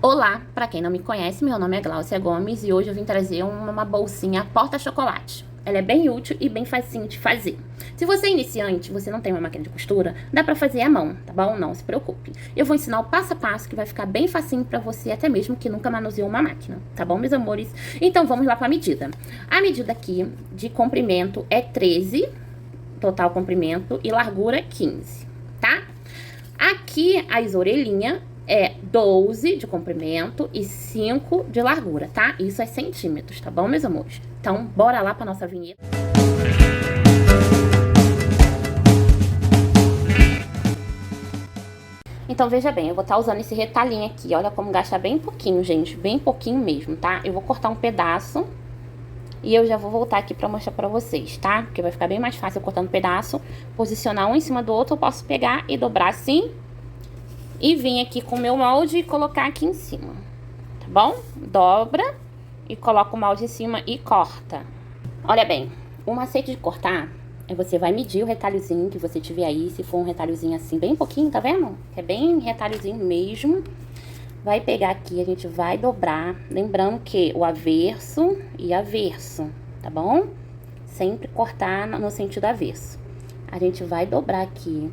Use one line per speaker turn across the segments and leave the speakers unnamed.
Olá, para quem não me conhece, meu nome é Gláucia Gomes e hoje eu vim trazer uma bolsinha porta-chocolate. Ela é bem útil e bem facinho de fazer. Se você é iniciante, você não tem uma máquina de costura, dá para fazer à mão, tá bom? Não se preocupe. Eu vou ensinar o passo a passo que vai ficar bem facinho para você, até mesmo que nunca manuseou uma máquina, tá bom, meus amores? Então vamos lá para a medida. A medida aqui de comprimento é 13, total comprimento, e largura 15, tá? Aqui as orelhinhas é 12 de comprimento e 5 de largura, tá? Isso é centímetros, tá bom, meus amores? Então, bora lá pra nossa vinheta. Então, veja bem, eu vou estar usando esse retalhinho aqui. Olha como gasta bem pouquinho, gente. Bem pouquinho mesmo, tá? Eu vou cortar um pedaço e eu já vou voltar aqui pra mostrar pra vocês, tá? Porque vai ficar bem mais fácil eu cortando um pedaço. Posicionar um em cima do outro, eu posso pegar e dobrar assim. E vim aqui com o meu molde e colocar aqui em cima, tá bom? Dobra e coloca o molde em cima e corta. Olha bem, o macete de cortar é você vai medir o retalhozinho que você tiver aí. Se for um retalhozinho assim, bem pouquinho, tá vendo? É bem retalhozinho mesmo. Vai pegar aqui, a gente vai dobrar. Lembrando que o avesso e avesso, tá bom? Sempre cortar no sentido avesso. A gente vai dobrar aqui.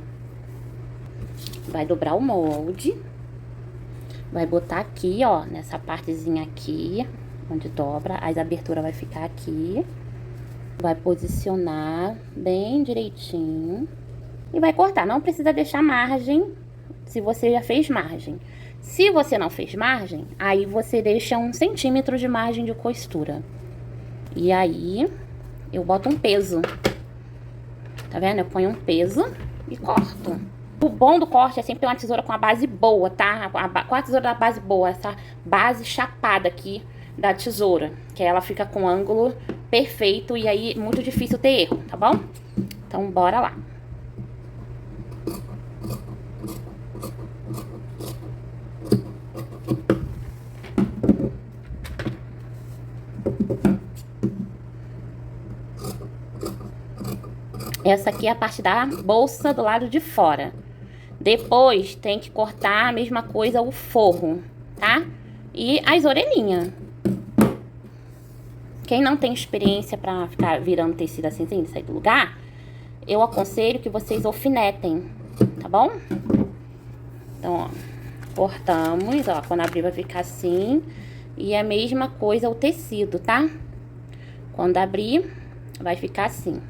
Vai dobrar o molde, vai botar aqui, ó, nessa partezinha aqui, onde dobra, as aberturas vai ficar aqui. Vai posicionar bem direitinho e vai cortar. Não precisa deixar margem se você já fez margem. Se você não fez margem, aí você deixa 1 centímetro de margem de costura. E aí, eu boto um peso. Tá vendo? Eu ponho um peso e corto. O bom do corte é sempre ter uma tesoura com a base boa, tá? Com a tesoura da base boa, essa base chapada aqui da tesoura. Que ela fica com ângulo perfeito e aí muito difícil ter erro, tá bom? Então, bora lá. Essa aqui é a parte da bolsa do lado de fora. Depois, tem que cortar a mesma coisa, o forro, tá? E as orelhinhas. Quem não tem experiência pra ficar virando tecido assim, sem sair do lugar, eu aconselho que vocês alfinetem, tá bom? Então, ó, cortamos, ó, quando abrir vai ficar assim. E a mesma coisa o tecido, tá? Quando abrir, vai ficar assim.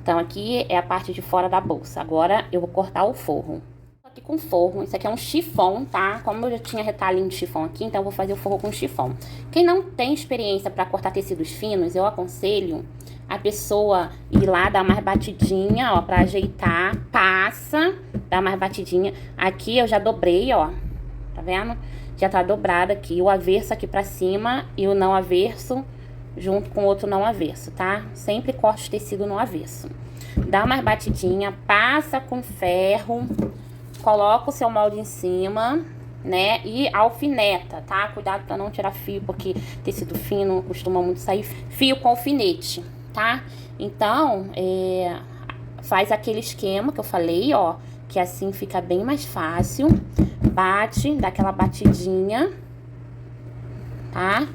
Então, aqui é a parte de fora da bolsa. Agora, eu vou cortar o forro. Aqui com forro, isso aqui é um chifão, tá? Como eu já tinha retalhinho de chifão aqui, então eu vou fazer o forro com chifão. Quem não tem experiência para cortar tecidos finos, eu aconselho a pessoa ir lá, dar mais batidinha, ó, pra ajeitar. Passa, dá mais batidinha. Aqui eu já dobrei, ó, tá vendo? Já tá dobrado aqui, o avesso aqui pra cima e o não avesso junto com o outro não avesso, tá? Sempre corte o tecido no avesso. Dá mais batidinha, passa com ferro, coloca o seu molde em cima, né? E alfineta, tá? Cuidado pra não tirar fio, porque tecido fino costuma muito sair fio com alfinete, tá? Então, faz aquele esquema que eu falei, ó, que assim fica bem mais fácil. Bate, dá aquela batidinha, tá?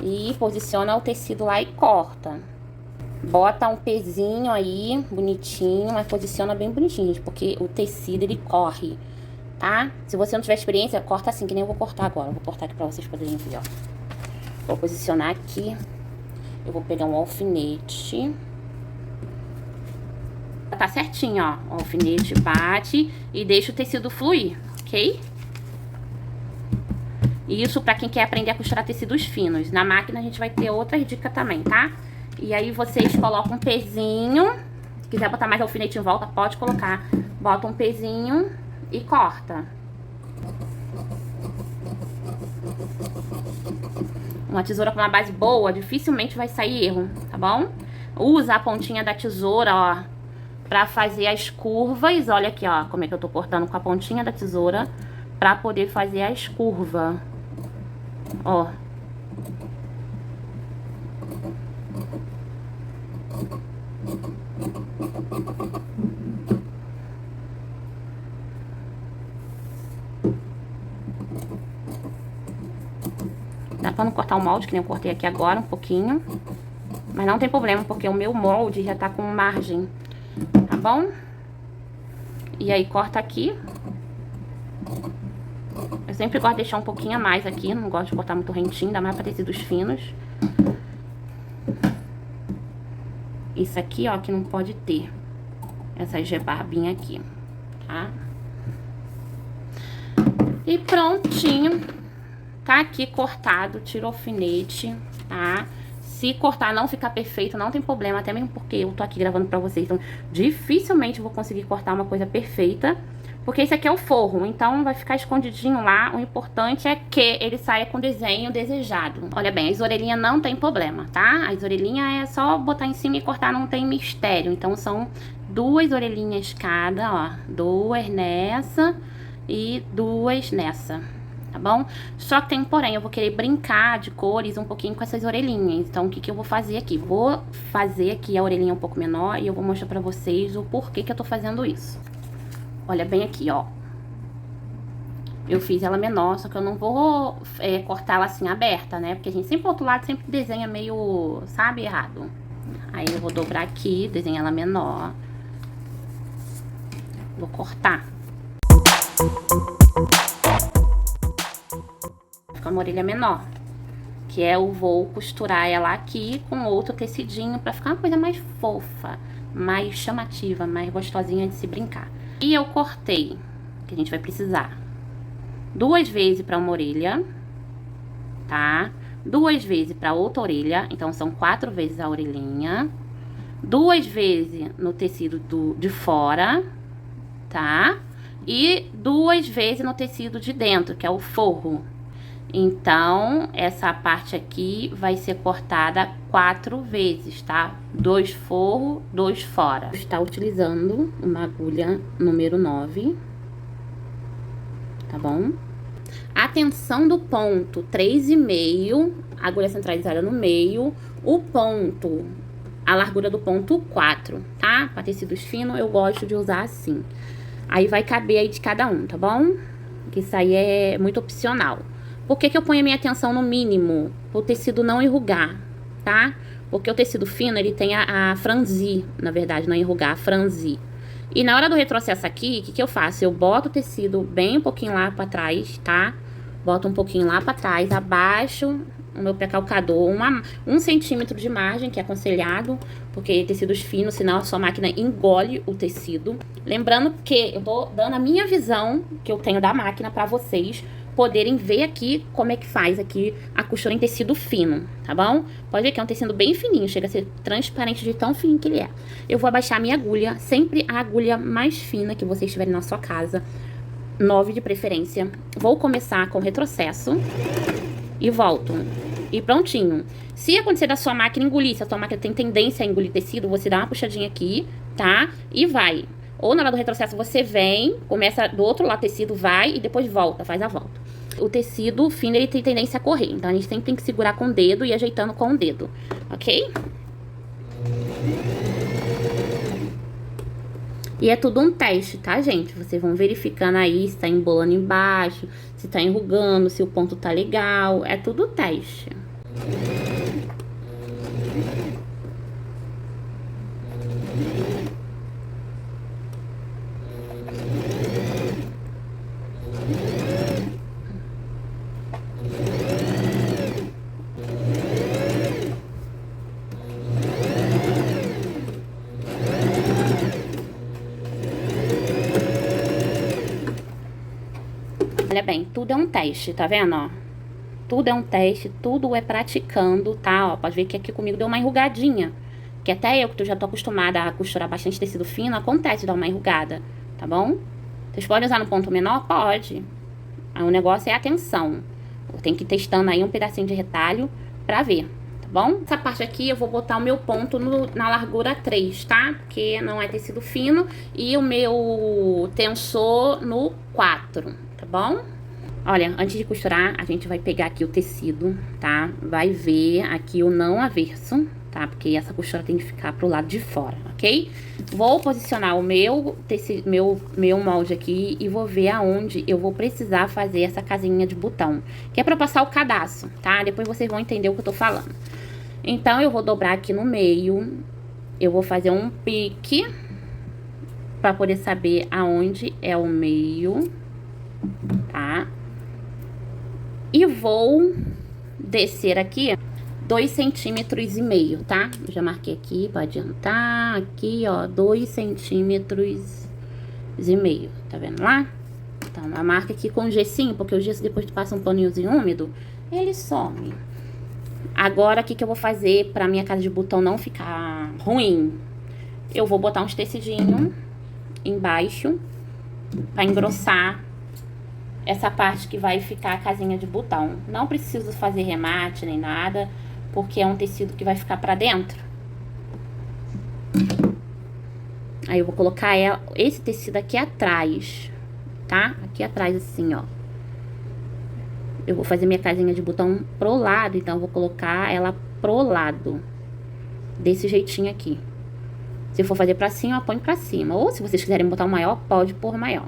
E posiciona o tecido lá e corta. Bota um pezinho aí, bonitinho, mas posiciona bem bonitinho, gente, porque o tecido, ele corre, tá? Se você não tiver experiência, corta assim, que nem eu vou cortar agora. Eu vou cortar aqui pra vocês poderem ver, ó. Vou posicionar aqui. Eu vou pegar um alfinete. Tá certinho, ó. O alfinete bate e deixa o tecido fluir, ok? Isso pra quem quer aprender a costurar tecidos finos. Na máquina a gente vai ter outras dicas também, tá? E aí vocês colocam um pezinho. Se quiser botar mais alfinete em volta, pode colocar. Bota um pezinho e corta. Uma tesoura com uma base boa, dificilmente vai sair erro, tá bom? Usa a pontinha da tesoura, ó, pra fazer as curvas. Olha aqui, ó, como é que eu tô cortando com a pontinha da tesoura pra poder fazer as curvas. Ó. Dá pra não cortar o molde, que nem eu cortei aqui agora, um pouquinho. Mas não tem problema, porque o meu molde já tá com margem, tá bom? E aí, corta aqui. Eu sempre gosto de deixar um pouquinho a mais aqui, não gosto de cortar muito rentinho, ainda mais pra tecidos finos. Isso aqui, ó, que não pode ter. Essas rebarbinhas aqui, tá? E prontinho. Tá aqui cortado, tira o alfinete, tá? Se cortar não ficar perfeito, não tem problema, até mesmo porque eu tô aqui gravando pra vocês, então dificilmente eu vou conseguir cortar uma coisa perfeita, porque esse aqui é o forro, então vai ficar escondidinho lá. O importante é que ele saia com o desenho desejado. Olha bem, as orelhinhas não tem problema, tá? As orelhinhas é só botar em cima e cortar, não tem mistério. Então são 2 orelhinhas cada, ó, 2 nessa e 2 nessa. Tá bom? Só que tem um porém, eu vou querer brincar de cores um pouquinho com essas orelhinhas. Então, o que que eu vou fazer aqui? Vou fazer aqui a orelhinha um pouco menor e eu vou mostrar pra vocês o porquê que eu tô fazendo isso. Olha bem aqui, ó. Eu fiz ela menor, só que eu não vou cortar ela assim aberta, né? Porque a gente sempre, pro outro lado, sempre desenha meio, sabe, errado. Aí eu vou dobrar aqui, desenhar ela menor. Vou cortar. Fica uma orelha menor, que eu vou costurar ela aqui com outro tecidinho pra ficar uma coisa mais fofa, mais chamativa, mais gostosinha de se brincar. E eu cortei, que a gente vai precisar, 2 vezes pra uma orelha, tá? 2 vezes pra outra orelha, então são 4 vezes a orelhinha, 2 vezes no tecido de fora, tá? E 2 vezes no tecido de dentro, que é o forro. Então, essa parte aqui vai ser cortada 4 vezes, tá? 2 forro, 2 fora. Está utilizando uma agulha número 9, tá bom? Atenção do ponto 3,5, agulha centralizada no meio, o ponto, a largura do ponto 4, tá? Para tecidos finos eu gosto de usar assim. Aí vai caber aí de cada um, tá bom? Que isso aí é muito opcional. Por que que eu ponho a minha atenção no mínimo? O tecido não enrugar, tá? Porque o tecido fino, ele tem a franzir, na verdade, não enrugar, a franzir. E na hora do retrocesso aqui, o que que eu faço? Eu boto o tecido bem um pouquinho lá pra trás, tá? Boto um pouquinho lá pra trás, abaixo o meu pré-calcador, 1 centímetro de margem, que é aconselhado, porque tecidos finos, senão a sua máquina engole o tecido. Lembrando que eu tô dando a minha visão, que eu tenho da máquina, pra vocês poderem ver aqui como é que faz aqui a costura em tecido fino, tá bom? Pode ver que é um tecido bem fininho, chega a ser transparente de tão fininho que ele é. Eu vou abaixar a minha agulha, sempre a agulha mais fina que vocês tiverem na sua casa, 9 de preferência. Vou começar com retrocesso e volto. E prontinho. Se acontecer da sua máquina engolir, se a sua máquina tem tendência a engolir tecido, você dá uma puxadinha aqui, tá? E vai. Ou na hora do retrocesso você vem, começa do outro lado, tecido vai e depois volta, faz a volta. O tecido fino, ele tem tendência a correr, então a gente sempre tem que segurar com o dedo e ajeitando com o dedo, ok? E é tudo um teste, tá, gente? Vocês vão verificando aí se tá embolando embaixo, se tá enrugando, se o ponto tá legal, é tudo teste. Olha bem, tudo é um teste, tá vendo, ó? Tudo é um teste, tudo é praticando, tá? Ó, pode ver que aqui comigo deu uma enrugadinha. Que até eu, que já tô acostumada a costurar bastante tecido fino, acontece dar uma enrugada, tá bom? Vocês podem usar no ponto menor? Pode. Aí o negócio é atenção. Tem que ir testando aí um pedacinho de retalho pra ver, tá bom? Essa parte aqui eu vou botar o meu ponto na largura 3, tá? Porque não é tecido fino. E o meu tensor no 4, tá bom? Olha, antes de costurar, a gente vai pegar aqui o tecido, tá? Vai ver aqui o não averso, tá? Porque essa costura tem que ficar pro lado de fora, ok? Vou posicionar o meu molde aqui e vou ver aonde eu vou precisar fazer essa casinha de botão, que é pra passar o cadastro, tá? Depois vocês vão entender o que eu tô falando. Então, eu vou dobrar aqui no meio, eu vou fazer um pique pra poder saber aonde é o meio, tá? E vou descer aqui 2,5 centímetros, tá? Eu já marquei aqui, pode adiantar, aqui, ó, 2,5 centímetros, tá vendo lá? Então, a marca aqui com gessinho, porque o gesso depois tu passa um paninhozinho úmido, ele some. Agora, o que que eu vou fazer pra minha casa de botão não ficar ruim? Eu vou botar uns tecidinhos embaixo pra engrossar essa parte que vai ficar a casinha de botão. Não preciso fazer remate nem nada, porque é um tecido que vai ficar pra dentro. Aí eu vou colocar esse tecido aqui atrás, tá? Aqui atrás assim, ó. Eu vou fazer minha casinha de botão pro lado, então eu vou colocar ela pro lado. Desse jeitinho aqui. Se for fazer pra cima, põe pra cima. Ou se vocês quiserem botar um maior, pode pôr maior.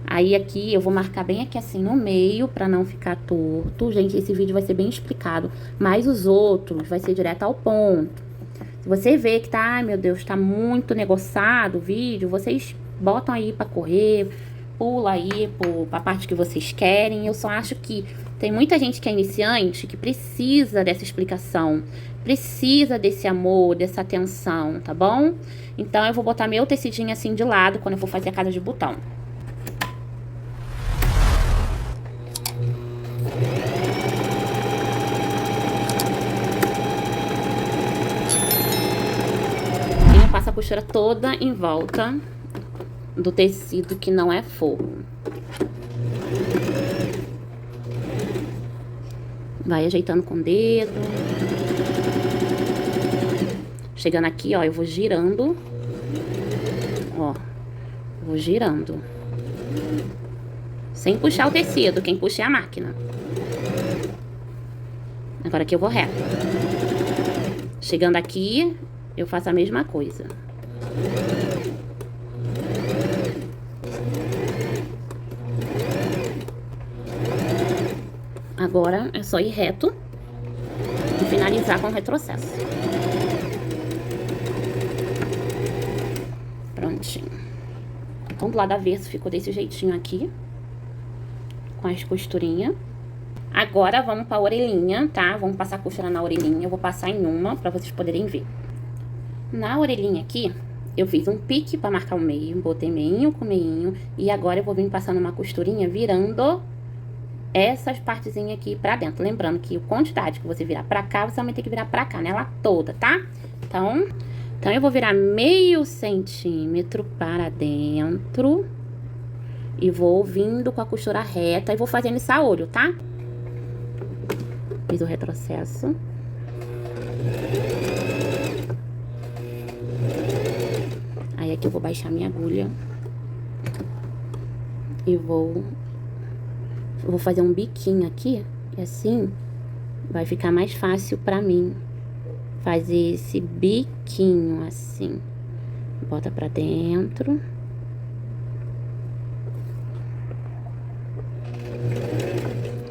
Aí aqui eu vou marcar bem aqui assim no meio, pra não ficar torto. Gente, esse vídeo vai ser bem explicado, mas os outros vai ser direto ao ponto. Se você vê que tá, ai meu Deus, tá muito negociado o vídeo, vocês botam aí pra correr, pula aí pra parte que vocês querem. Eu só acho que tem muita gente que é iniciante, que precisa dessa explicação, precisa desse amor, dessa atenção, tá bom? Então eu vou botar meu tecidinho assim de lado quando eu for fazer a casa de botão. Eu passo a costura toda em volta do tecido que não é forro. Vai ajeitando com o dedo. Chegando aqui, ó, eu vou girando. Ó, vou girando. Sem puxar o tecido, quem puxa é a máquina. Agora aqui eu vou reto. Chegando aqui, eu faço a mesma coisa. Agora é só ir reto e finalizar com o retrocesso. Prontinho. Então, do lado avesso ficou desse jeitinho aqui, com as costurinhas. Agora, vamos pra orelhinha, tá? Vamos passar a costura na orelhinha. Eu vou passar em uma pra vocês poderem ver. Na orelhinha aqui, eu fiz um pique pra marcar o meio, botei meinho com meinho. E agora eu vou vir passando uma costurinha virando essas partezinhas aqui pra dentro. Lembrando que a quantidade que você virar pra cá, você também tem que virar pra cá, né? Ela toda, tá? Então eu vou virar 0,5 centímetro para dentro. E vou vindo com a costura reta e vou fazendo esse olho, tá? Fiz o retrocesso. Aí aqui eu vou baixar minha agulha. E vou fazer um biquinho aqui, e assim vai ficar mais fácil pra mim fazer esse biquinho assim. Bota pra dentro.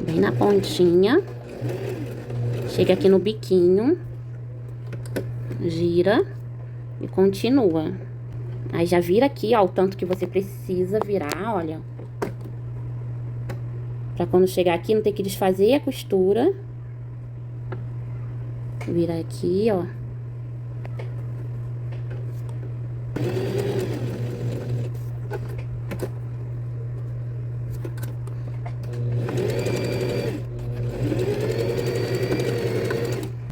Bem na pontinha. Chega aqui no biquinho. Gira e continua. Aí já vira aqui, ó, o tanto que você precisa virar, olha. Pra quando chegar aqui, não ter que desfazer a costura. Vira aqui, ó.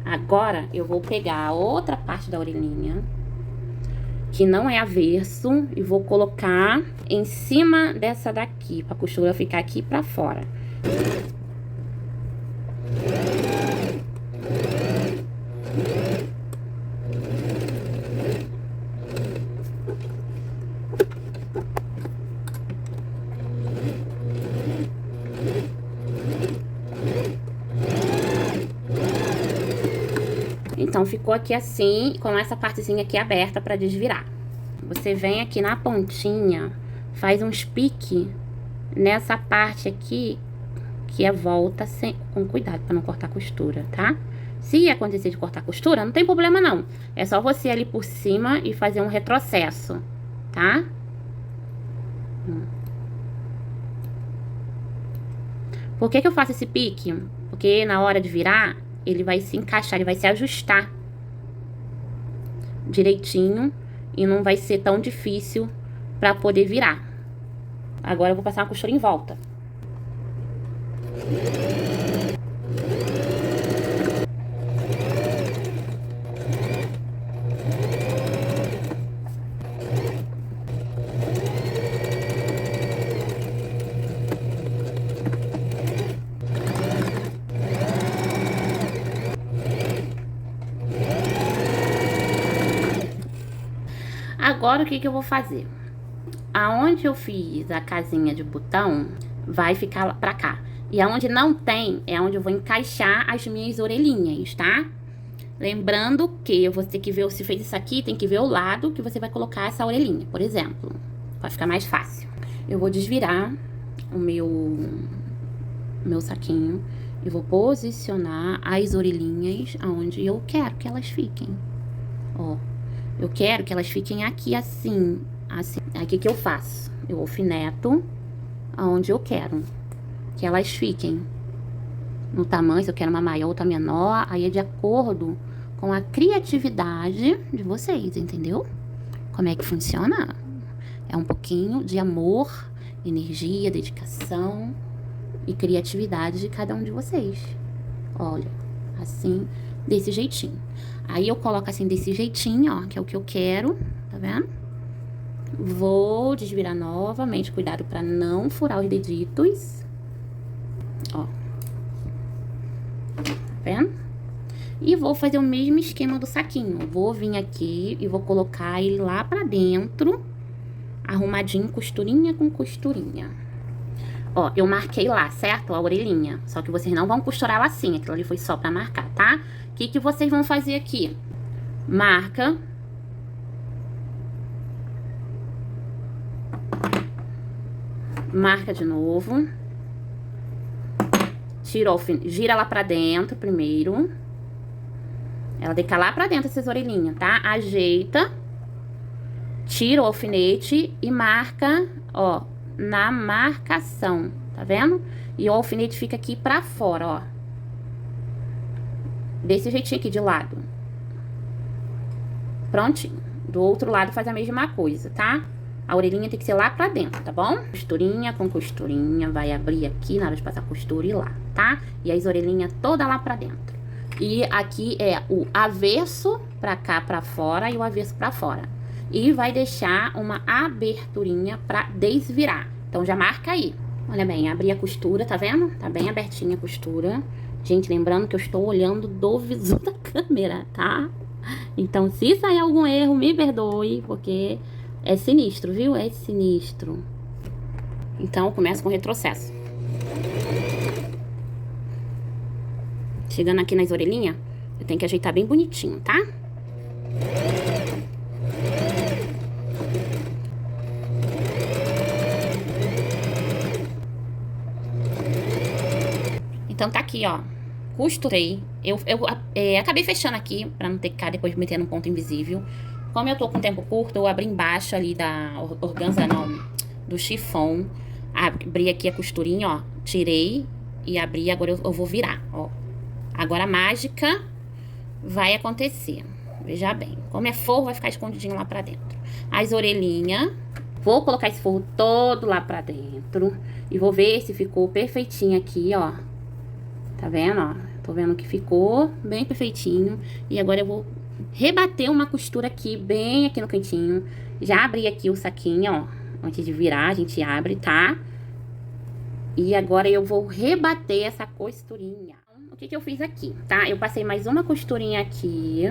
Agora, eu vou pegar a outra parte da orelhinha, que não é avesso, e vou colocar em cima dessa daqui, pra costura ficar aqui pra fora. Então, ficou aqui assim, com essa partezinha aqui aberta pra desvirar. Você vem aqui na pontinha, faz uns piques nessa parte aqui, que é volta com cuidado pra não cortar costura, tá? Se acontecer de cortar costura, não tem problema não. É só você ali por cima e fazer um retrocesso, tá? Por que que eu faço esse pique? Porque na hora de virar, ele vai se encaixar, ele vai se ajustar direitinho e não vai ser tão difícil pra poder virar. Agora eu vou passar uma costura em volta. Agora o que que eu vou fazer? Aonde eu fiz a casinha de botão, vai ficar pra cá. E aonde não tem, é onde eu vou encaixar as minhas orelhinhas, tá? Lembrando que você tem que ver, se fez isso aqui, tem que ver o lado que você vai colocar essa orelhinha, por exemplo. Pra ficar mais fácil. Eu vou desvirar o meu saquinho e vou posicionar as orelhinhas aonde eu quero que elas fiquem. Ó. Eu quero que elas fiquem aqui assim, assim. Aí o que que eu faço? Eu alfineto aonde eu quero que elas fiquem. No tamanho, se eu quero uma maior ou outra menor, aí é de acordo com a criatividade de vocês, entendeu? Como é que funciona? É um pouquinho de amor, energia, dedicação e criatividade de cada um de vocês. Olha, assim, desse jeitinho. Aí eu coloco assim desse jeitinho, ó, que é o que eu quero, tá vendo? Vou desvirar novamente, cuidado pra não furar os deditos. Ó. Tá vendo? E vou fazer o mesmo esquema do saquinho. Vou vir aqui e vou colocar ele lá pra dentro, arrumadinho, costurinha com costurinha. Ó, eu marquei lá, certo? A orelhinha. Só que vocês não vão costurar ela assim, aquilo ali foi só pra marcar, tá? O que que vocês vão fazer aqui? Marca. Marca de novo. Tira o alfinete, gira ela pra dentro primeiro. Ela deita lá pra dentro essas orelhinhas, tá? Ajeita. Tira o alfinete e marca, ó, na marcação, tá vendo? E o alfinete fica aqui pra fora, ó. Desse jeitinho aqui de lado. Prontinho. Do outro lado faz a mesma coisa, tá? A orelhinha tem que ser lá pra dentro, tá bom? Costurinha com costurinha, vai abrir aqui na hora de passar costura e lá, tá? E as orelhinhas toda lá pra dentro. E aqui é o avesso pra cá, pra fora e o avesso pra fora. E vai deixar uma aberturinha pra desvirar. Então já marca aí. Olha bem, abri a costura, tá vendo? Tá bem abertinha a costura. Gente, lembrando que eu estou olhando do visor da câmera, tá? Então, se sair algum erro, me perdoe, porque é sinistro, viu? É sinistro. Então, começa com retrocesso. Chegando aqui nas orelhinhas, eu tenho que ajeitar bem bonitinho, tá? Então, tá aqui, ó. Costurei. Eu acabei fechando aqui, pra não ter que ficar depois metendo um ponto invisível. Como eu tô com tempo curto, eu abri embaixo ali da organza, não, do chifão. Abri aqui a costurinha, ó. Tirei e abri, agora eu vou virar, ó. Agora a mágica vai acontecer. Veja bem. Como é forro, vai ficar escondidinho lá pra dentro. As orelhinhas. Vou colocar esse forro todo lá pra dentro. E vou ver se ficou perfeitinho aqui, ó. Tá vendo, ó? Tô vendo que ficou bem perfeitinho. E agora eu vou rebater uma costura aqui, bem aqui no cantinho. Já abri aqui o saquinho, ó. Antes de virar, a gente abre, tá? E agora eu vou rebater essa costurinha. O que que eu fiz aqui, tá? Eu passei mais uma costurinha aqui,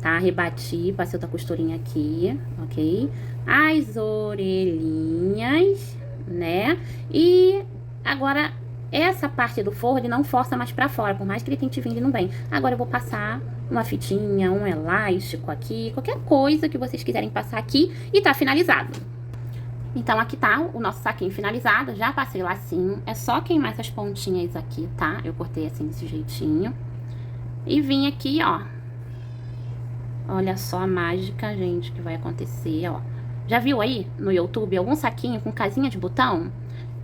tá? Rebati, passei outra costurinha aqui, ok? As orelhinhas, né? E agora essa parte do forro ele não força mais pra fora, por mais que ele tente vir, ele não vem. Agora eu vou passar uma fitinha, um elástico aqui, qualquer coisa que vocês quiserem passar aqui e tá finalizado. Então, aqui tá o nosso saquinho finalizado, já passei lacinho, é só queimar essas pontinhas aqui, tá? Eu cortei assim, desse jeitinho. E vim aqui, ó. Olha só a mágica, gente, que vai acontecer, ó. Já viu aí no YouTube algum saquinho com casinha de botão?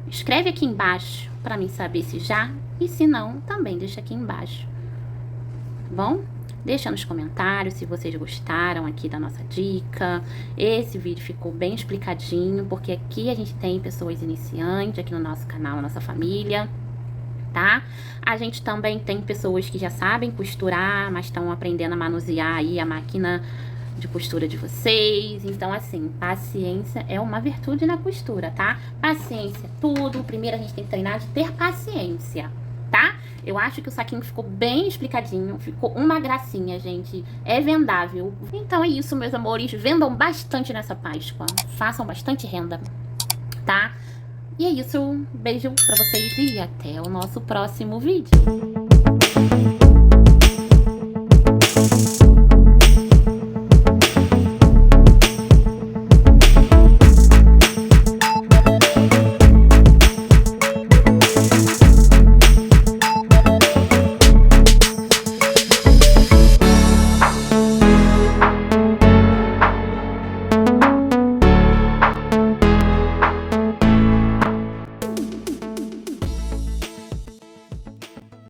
Escreve aqui embaixo pra mim saber se já, e se não, também deixa aqui embaixo. Tá bom? Deixa nos comentários se vocês gostaram aqui da nossa dica. Esse vídeo ficou bem explicadinho, porque aqui a gente tem pessoas iniciantes, aqui no nosso canal, na nossa família, tá? A gente também tem pessoas que já sabem costurar, mas estão aprendendo a manusear aí a máquina de costura de vocês. Então, assim, paciência é uma virtude na costura, tá? Paciência é tudo. Primeiro a gente tem que treinar de ter paciência, tá? Eu acho que o saquinho ficou bem explicadinho, ficou uma gracinha, gente. É vendável. Então é isso, meus amores. Vendam bastante nessa Páscoa. Façam bastante renda, tá? E é isso. Beijo pra vocês e até o nosso próximo vídeo.